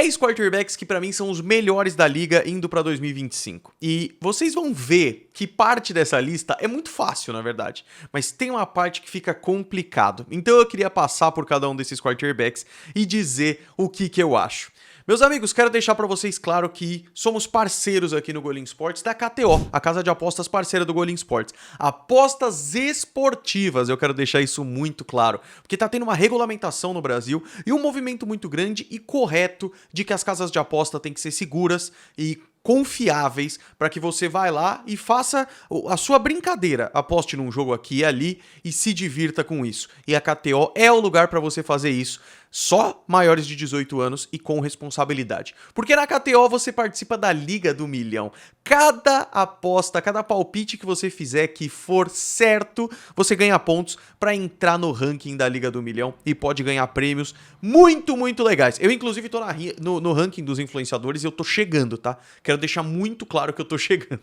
10 quarterbacks que pra mim são os melhores da liga indo pra 2025. E vocês vão ver que parte dessa lista é muito fácil, na verdade, mas tem uma parte que fica complicado. Então eu queria passar por cada um desses quarterbacks e dizer o que eu acho. Meus amigos, quero deixar pra vocês claro que somos parceiros aqui no Golim Sports da KTO, a casa de apostas parceira do Golim Sports. Apostas esportivas, eu quero deixar isso muito claro, porque tá tendo uma regulamentação no Brasil e um movimento muito grande e correto de que as casas de aposta têm que ser seguras e confiáveis para que você vá lá e faça a sua brincadeira, aposte num jogo aqui e ali e se divirta com isso. E a KTO é o lugar para você fazer isso, só maiores de 18 anos e com responsabilidade. Porque na KTO você participa da Liga do Milhão. Cada aposta, cada palpite que você fizer que for certo, você ganha pontos para entrar no ranking da Liga do Milhão e pode ganhar prêmios muito, muito legais. Eu, inclusive, tô no ranking dos influenciadores e eu tô chegando, tá? Quero deixar muito claro que eu tô chegando.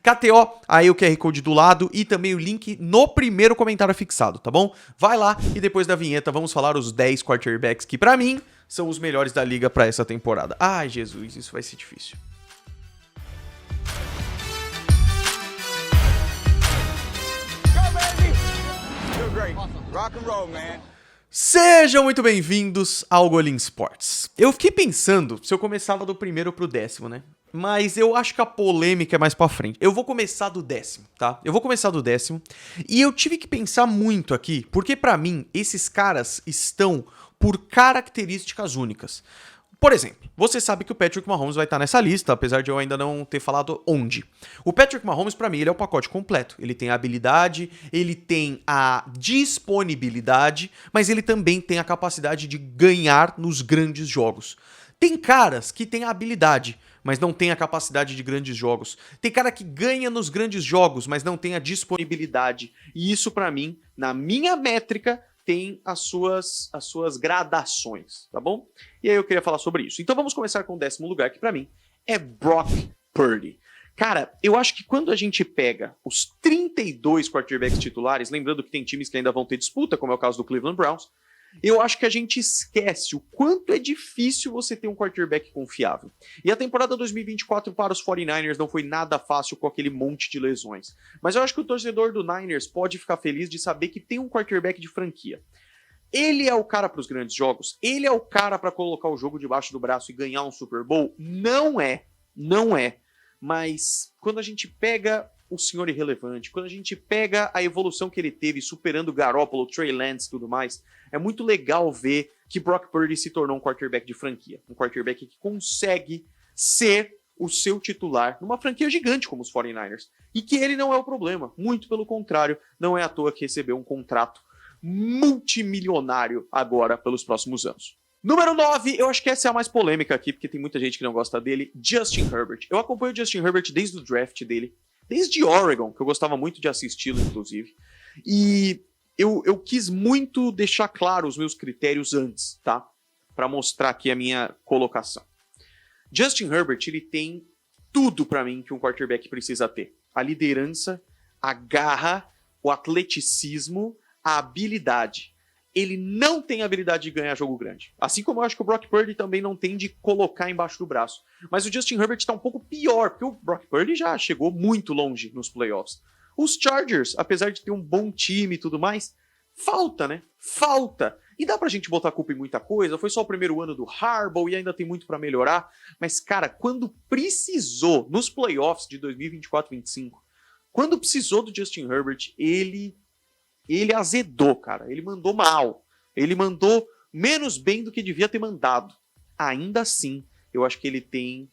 KTO, aí o QR Code do lado e também o link no primeiro comentário fixado, tá bom? Vai lá e depois da vinheta vamos falar os 10 quarterbacks que pra mim são os melhores da liga pra essa temporada. Ai, Jesus, isso vai ser difícil. Rock and roll, man. Sejam muito bem-vindos ao Golim Sports. Eu fiquei pensando se eu começava do primeiro pro décimo, né? Mas eu acho que a polêmica é mais pra frente. Eu vou começar do décimo, tá? Eu vou começar do décimo. E eu tive que pensar muito aqui, porque pra mim, esses caras estão por características únicas. Por exemplo, você sabe que o Patrick Mahomes vai estar nessa lista, apesar de eu ainda não ter falado onde. O Patrick Mahomes, pra mim, ele é o pacote completo. Ele tem a habilidade, ele tem a disponibilidade, mas ele também tem a capacidade de ganhar nos grandes jogos. Tem caras que têm a habilidade, mas não tem a capacidade de grandes jogos. Tem cara que ganha nos grandes jogos, mas não tem a disponibilidade. E isso, pra mim, na minha métrica, tem as suas gradações, tá bom? E aí eu queria falar sobre isso. Então vamos começar com o décimo lugar, que pra mim é Brock Purdy. Cara, eu acho que quando a gente pega os 32 quarterbacks titulares, lembrando que tem times que ainda vão ter disputa, como é o caso do Cleveland Browns, eu acho que a gente esquece o quanto é difícil você ter um quarterback confiável. E a temporada 2024 para os 49ers não foi nada fácil com aquele monte de lesões. Mas eu acho que o torcedor do Niners pode ficar feliz de saber que tem um quarterback de franquia. Ele é o cara para os grandes jogos? Ele é o cara para colocar o jogo debaixo do braço e ganhar um Super Bowl? Não é. Não é. Mas quando a gente pega o senhor irrelevante, quando a gente pega a evolução que ele teve superando Garoppolo, Trey Lance e tudo mais, é muito legal ver que Brock Purdy se tornou um quarterback de franquia. Um quarterback que consegue ser o seu titular numa franquia gigante como os 49ers. E que ele não é o problema. Muito pelo contrário, não é à toa que recebeu um contrato multimilionário agora pelos próximos anos. Número 9, eu acho que essa é a mais polêmica aqui, porque tem muita gente que não gosta dele, Justin Herbert. Eu acompanho o Justin Herbert desde o draft dele, desde Oregon, que eu gostava muito de assisti-lo, inclusive. E eu quis muito deixar claro os meus critérios antes, tá? Para mostrar aqui a minha colocação. Justin Herbert, ele tem tudo para mim que um quarterback precisa ter. A liderança, a garra, o atleticismo, a habilidade. Ele não tem a habilidade de ganhar jogo grande. Assim como eu acho que o Brock Purdy também não tem de colocar embaixo do braço. Mas o Justin Herbert tá um pouco pior, porque o Brock Purdy já chegou muito longe nos playoffs. Os Chargers, apesar de ter um bom time e tudo mais, falta, né? Falta. E dá pra gente botar a culpa em muita coisa. Foi só o primeiro ano do Harbaugh e ainda tem muito pra melhorar. Mas, cara, quando precisou, nos playoffs de 2024-25, quando precisou do Justin Herbert, ele azedou, cara. Ele mandou mal. Ele mandou menos bem do que devia ter mandado. Ainda assim, eu acho que ele tem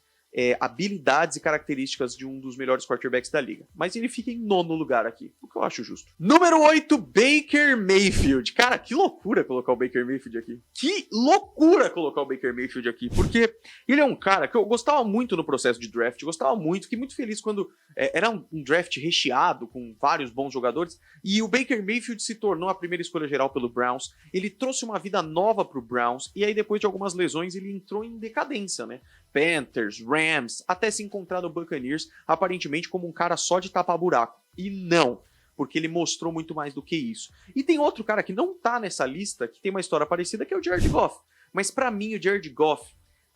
habilidades e características de um dos melhores quarterbacks da liga. Mas ele fica em nono lugar aqui, o que eu acho justo. Número 8, Baker Mayfield. Cara, que loucura colocar o Baker Mayfield aqui. Que loucura colocar o Baker Mayfield aqui, porque ele é um cara que eu gostava muito no processo de draft, gostava muito, fiquei muito feliz quando era um draft recheado, com vários bons jogadores, e o Baker Mayfield se tornou a primeira escolha geral pelo Browns. Ele trouxe uma vida nova pro Browns, e aí depois de algumas lesões ele entrou em decadência, né? Panthers, Rams, até se encontrar no Buccaneers, aparentemente como um cara só de tapar buraco. E não, porque ele mostrou muito mais do que isso. E tem outro cara que não tá nessa lista, que tem uma história parecida, que é o Jared Goff. Mas pra mim, o Jared Goff,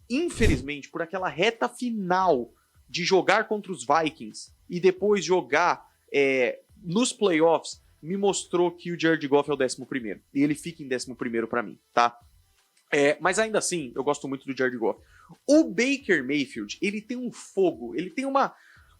infelizmente, por aquela reta final de jogar contra os Vikings e depois jogar nos playoffs, me mostrou que o Jared Goff é o 11º. E ele fica em 11º pra mim, tá? Mas ainda assim, eu gosto muito do Jared Goff. O Baker Mayfield, ele tem um fogo, ele tem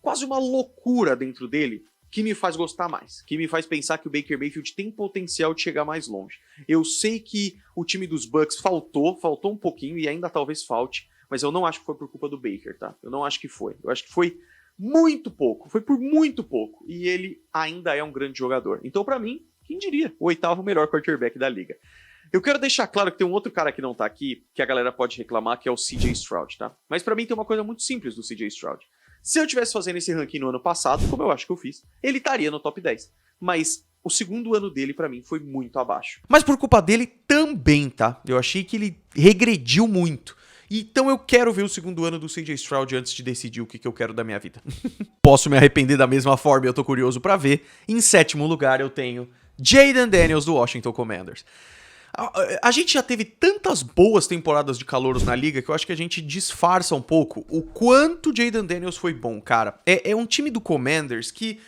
quase uma loucura dentro dele que me faz gostar mais, que me faz pensar que o Baker Mayfield tem potencial de chegar mais longe. Eu sei que o time dos Bucks faltou um pouquinho e ainda talvez falte, mas eu não acho que foi por culpa do Baker, tá? Eu não acho que foi. Eu acho que foi muito pouco, foi por muito pouco, e ele ainda é um grande jogador. Então, pra mim, quem diria? O 8º melhor quarterback da liga. Eu quero deixar claro que tem um outro cara que não tá aqui, que a galera pode reclamar, que é o CJ Stroud, tá? Mas pra mim tem uma coisa muito simples do CJ Stroud. Se eu tivesse fazendo esse ranking no ano passado, como eu acho que eu fiz, ele estaria no top 10. Mas o segundo ano dele, pra mim, foi muito abaixo. Mas por culpa dele também, tá? Eu achei que ele regrediu muito. Então eu quero ver o segundo ano do CJ Stroud antes de decidir o que eu quero da minha vida. Posso me arrepender da mesma forma e eu tô curioso pra ver. Em 7º lugar eu tenho Jayden Daniels do Washington Commanders. A gente já teve tantas boas temporadas de calouros na liga que eu acho que a gente disfarça um pouco o quanto o Jayden Daniels foi bom, cara. É um time do Commanders que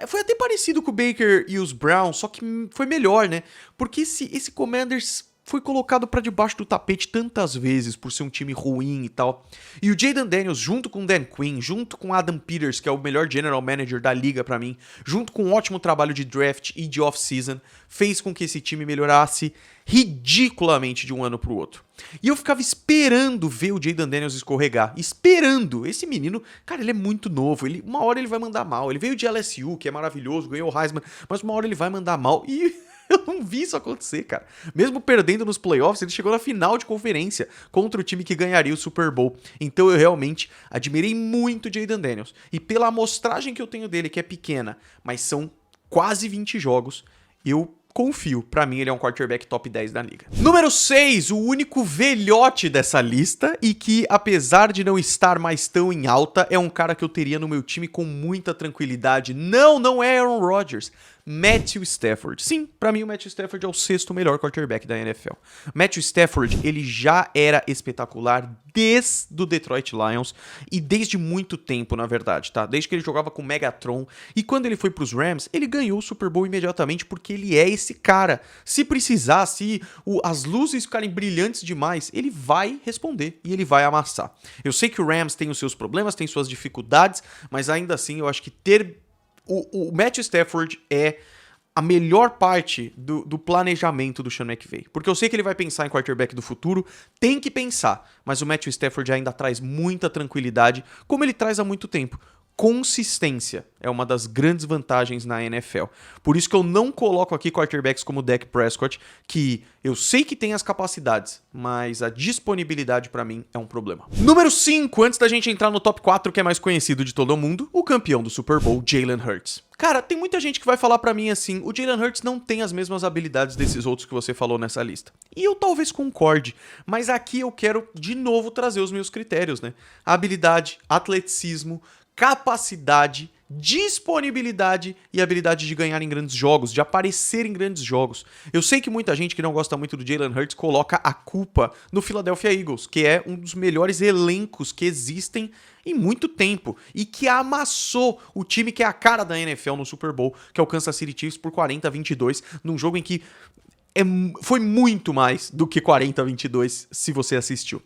foi até parecido com o Baker e os Browns, só que foi melhor, né? Porque esse Commanders foi colocado pra debaixo do tapete tantas vezes por ser um time ruim e tal. E o Jayden Daniels, junto com o Dan Quinn, junto com o Adam Peters, que é o melhor general manager da liga pra mim, junto com um ótimo trabalho de draft e de off-season, fez com que esse time melhorasse ridiculamente de um ano pro outro. E eu ficava esperando ver o Jayden Daniels escorregar. Esperando. Esse menino, cara, ele é muito novo. Uma hora ele vai mandar mal. Ele veio de LSU, que é maravilhoso, ganhou o Heisman, mas uma hora ele vai mandar mal e... eu não vi isso acontecer, cara. Mesmo perdendo nos playoffs, ele chegou na final de conferência contra o time que ganharia o Super Bowl. Então eu realmente admirei muito o Jayden Daniels. E pela amostragem que eu tenho dele, que é pequena, mas são quase 20 jogos, eu confio. Pra mim, ele é um quarterback top 10 da liga. Número 6, o único velhote dessa lista e que, apesar de não estar mais tão em alta, é um cara que eu teria no meu time com muita tranquilidade. Não é Aaron Rodgers. Matthew Stafford. Sim, pra mim o Matthew Stafford é o 6º melhor quarterback da NFL. Matthew Stafford, ele já era espetacular desde o Detroit Lions e desde muito tempo, na verdade, tá? Desde que ele jogava com Megatron e quando ele foi pros Rams, ele ganhou o Super Bowl imediatamente porque ele é esse cara. Se precisar, se as luzes ficarem brilhantes demais, ele vai responder e ele vai amassar. Eu sei que o Rams tem os seus problemas, tem suas dificuldades, mas ainda assim eu acho que ter o Matthew Stafford é a melhor parte do planejamento do Sean McVay. Porque eu sei que ele vai pensar em quarterback do futuro, tem que pensar, mas o Matthew Stafford ainda traz muita tranquilidade, como ele traz há muito tempo. Consistência é uma das grandes vantagens na NFL. Por isso que eu não coloco aqui quarterbacks como o Dak Prescott, que eu sei que tem as capacidades, mas a disponibilidade pra mim é um problema. Número 5, antes da gente entrar no top 4, que é mais conhecido de todo mundo, o campeão do Super Bowl, Jalen Hurts. Cara, tem muita gente que vai falar pra mim assim, o Jalen Hurts não tem as mesmas habilidades desses outros que você falou nessa lista. E eu talvez concorde, mas aqui eu quero de novo trazer os meus critérios, né? Habilidade, atleticismo, capacidade, disponibilidade e habilidade de ganhar em grandes jogos, de aparecer em grandes jogos. Eu sei que muita gente que não gosta muito do Jalen Hurts coloca a culpa no Philadelphia Eagles, que é um dos melhores elencos que existem em muito tempo e que amassou o time que é a cara da NFL no Super Bowl, que é o Kansas City Chiefs por 40-22, num jogo em que foi muito mais do que 40-22 se você assistiu.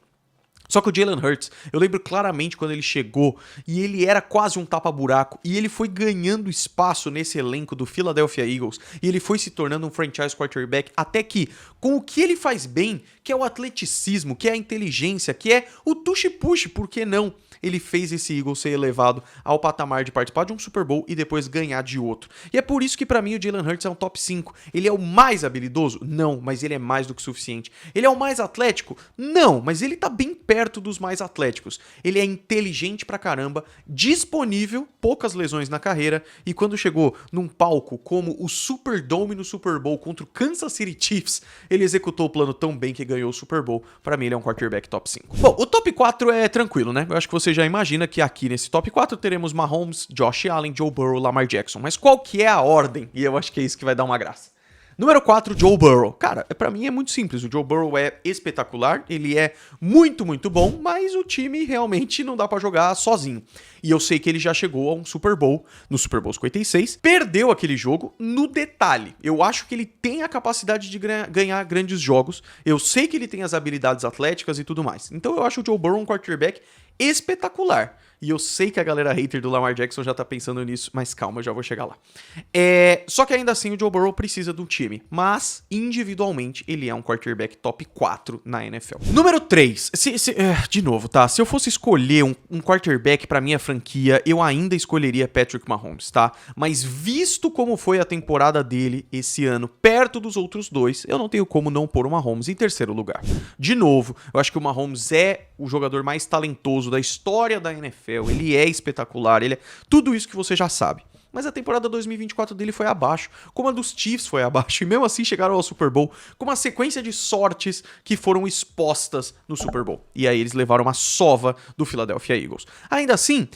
Só que o Jalen Hurts, eu lembro claramente quando ele chegou e ele era quase um tapa-buraco e ele foi ganhando espaço nesse elenco do Philadelphia Eagles e ele foi se tornando um franchise quarterback até que, com o que ele faz bem, que é o atleticismo, que é a inteligência, que é o tush-push, por que não? Ele fez esse Eagles ser elevado ao patamar de participar de um Super Bowl e depois ganhar de outro. E é por isso que pra mim o Jalen Hurts é um top 5. Ele é o mais habilidoso? Não, mas ele é mais do que suficiente. Ele é o mais atlético? Não, mas ele tá bem perto dos mais atléticos. Ele é inteligente pra caramba, disponível, poucas lesões na carreira, e quando chegou num palco como o Superdome no Super Bowl contra o Kansas City Chiefs, ele executou o plano tão bem que ganhou o Super Bowl. Pra mim ele é um quarterback top 5. Bom, o top 4 é tranquilo, né? Eu acho que você já imagina que aqui nesse top 4 teremos Mahomes, Josh Allen, Joe Burrow, Lamar Jackson. Mas qual que é a ordem? E eu acho que é isso que vai dar uma graça. Número 4, Joe Burrow. Cara, pra mim é muito simples. O Joe Burrow é espetacular, ele é muito, muito bom, mas o time realmente não dá pra jogar sozinho. E eu sei que ele já chegou a um Super Bowl, no Super Bowl 56, perdeu aquele jogo no detalhe. Eu acho que ele tem a capacidade de ganhar grandes jogos, eu sei que ele tem as habilidades atléticas e tudo mais. Então eu acho o Joe Burrow um quarterback espetacular. E eu sei que a galera hater do Lamar Jackson já tá pensando nisso, mas calma, eu já vou chegar lá. Só que ainda assim o Joe Burrow precisa de um time, mas individualmente ele é um quarterback top 4 na NFL. Número 3, de novo, tá? Se eu fosse escolher um quarterback pra minha franquia, eu ainda escolheria Patrick Mahomes, tá? Mas visto como foi a temporada dele esse ano, perto dos outros dois, eu não tenho como não pôr o Mahomes em terceiro lugar. De novo, eu acho que o Mahomes é o jogador mais talentoso da história da NFL. Ele é espetacular, ele é tudo isso que você já sabe. Mas a temporada 2024 dele foi abaixo, como a dos Chiefs foi abaixo, e mesmo assim chegaram ao Super Bowl com uma sequência de sortes que foram expostas no Super Bowl. E aí eles levaram uma sova do Philadelphia Eagles. Ainda assim,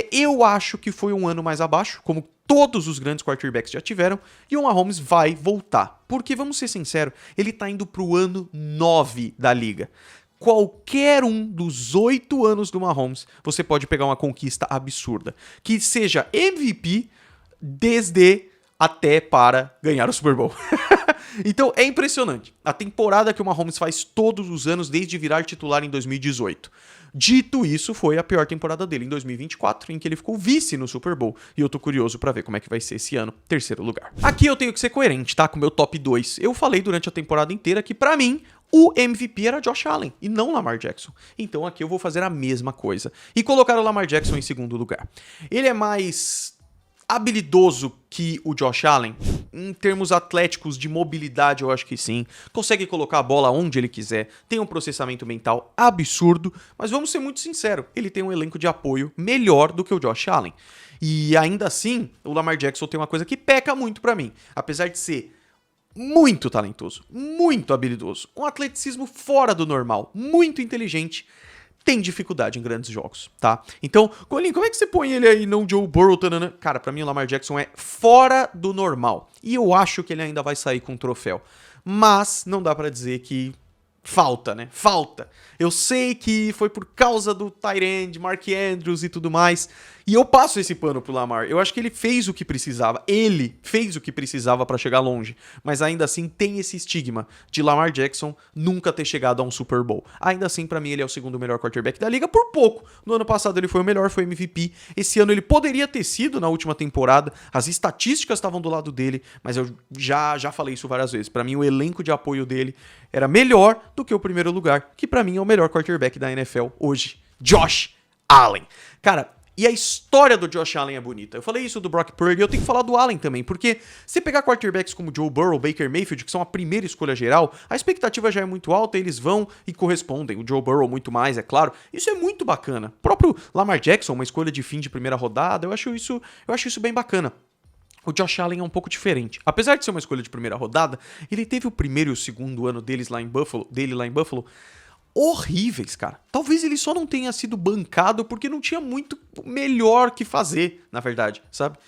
eu acho que foi um ano mais abaixo, como todos os grandes quarterbacks já tiveram, e o Mahomes vai voltar. Porque, vamos ser sinceros, ele tá indo pro ano 9 da liga. Qualquer um dos 8 anos do Mahomes, você pode pegar uma conquista absurda. Que seja MVP desde até para ganhar o Super Bowl. Então é impressionante. A temporada que o Mahomes faz todos os anos desde virar titular em 2018. Dito isso, foi a pior temporada dele em 2024, em que ele ficou vice no Super Bowl. E eu tô curioso pra ver como é que vai ser esse ano, terceiro lugar. Aqui eu tenho que ser coerente, tá? Com o meu top 2. Eu falei durante a temporada inteira que, pra mim, o MVP era Josh Allen e não Lamar Jackson. Então aqui eu vou fazer a mesma coisa e colocar o Lamar Jackson em segundo lugar. Ele é mais habilidoso que o Josh Allen? Em termos atléticos, de mobilidade, eu acho que sim. Consegue colocar a bola onde ele quiser. Tem um processamento mental absurdo. Mas vamos ser muito sinceros, ele tem um elenco de apoio melhor do que o Josh Allen. E ainda assim, o Lamar Jackson tem uma coisa que peca muito pra mim. Apesar de ser muito talentoso, muito habilidoso, um atleticismo fora do normal, muito inteligente, tem dificuldade em grandes jogos, tá? Então, Colin, como é que você põe ele aí, não Joe Burrow? Tanana? Cara, pra mim o Lamar Jackson é fora do normal. E eu acho que ele ainda vai sair com um troféu. Mas não dá pra dizer que falta, né? Falta. Eu sei que foi por causa do tight end, Mark Andrews e tudo mais. E eu passo esse pano pro Lamar. Eu acho que ele fez o que precisava. Ele fez o que precisava pra chegar longe. Mas ainda assim tem esse estigma de Lamar Jackson nunca ter chegado a um Super Bowl. Ainda assim, pra mim, ele é o segundo melhor quarterback da liga por pouco. No ano passado ele foi o melhor, foi MVP. Esse ano ele poderia ter sido na última temporada. As estatísticas estavam do lado dele. Mas eu já falei isso várias vezes. Pra mim, o elenco de apoio dele era melhor do que o primeiro lugar, que pra mim é o melhor quarterback da NFL hoje, Josh Allen. Cara, e a história do Josh Allen é bonita. Eu falei isso do Brock Purdy, eu tenho que falar do Allen também, porque se pegar quarterbacks como Joe Burrow, Baker Mayfield, que são a primeira escolha geral, a expectativa já é muito alta, eles vão e correspondem. O Joe Burrow muito mais, é claro. Isso é muito bacana. O próprio Lamar Jackson, uma escolha de fim de primeira rodada, eu acho isso bem bacana. O Josh Allen é um pouco diferente. Apesar de ser uma escolha de primeira rodada, ele teve o primeiro e o segundo ano dele lá em Buffalo, horríveis, cara. Talvez ele só não tenha sido bancado porque não tinha muito melhor que fazer, na verdade, sabe?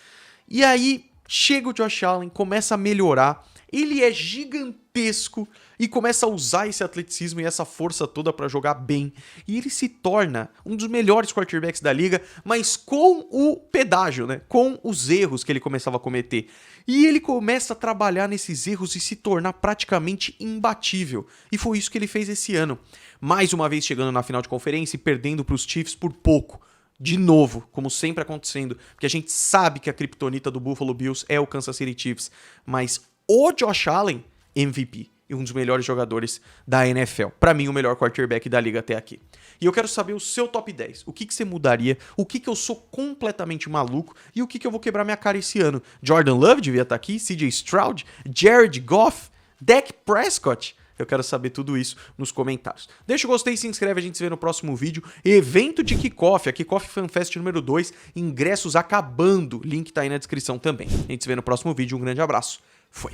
E aí, chega o Josh Allen, começa a melhorar, ele é gigantesco e começa a usar esse atleticismo e essa força toda pra jogar bem. E ele se torna um dos melhores quarterbacks da liga, mas com o pedágio, né? Com os erros que ele começava a cometer. E ele começa a trabalhar nesses erros e se tornar praticamente imbatível. E foi isso que ele fez esse ano. Mais uma vez chegando na final de conferência e perdendo pros Chiefs por pouco. De novo, como sempre acontecendo, porque a gente sabe que a criptonita do Buffalo Bills é o Kansas City Chiefs, mas o Josh Allen, MVP, e um dos melhores jogadores da NFL. Pra mim, o melhor quarterback da liga até aqui. E eu quero saber o seu top 10. O que você mudaria? O que eu sou completamente maluco? E o que eu vou quebrar minha cara esse ano? Jordan Love devia estar aqui? CJ Stroud? Jared Goff? Dak Prescott? Eu quero saber tudo isso nos comentários. Deixa o gostei e se inscreve, a gente se vê no próximo vídeo. Evento de Kickoff, a Kickoff Fan Fest número 2, ingressos acabando. Link tá aí na descrição também. A gente se vê no próximo vídeo, um grande abraço. Foi.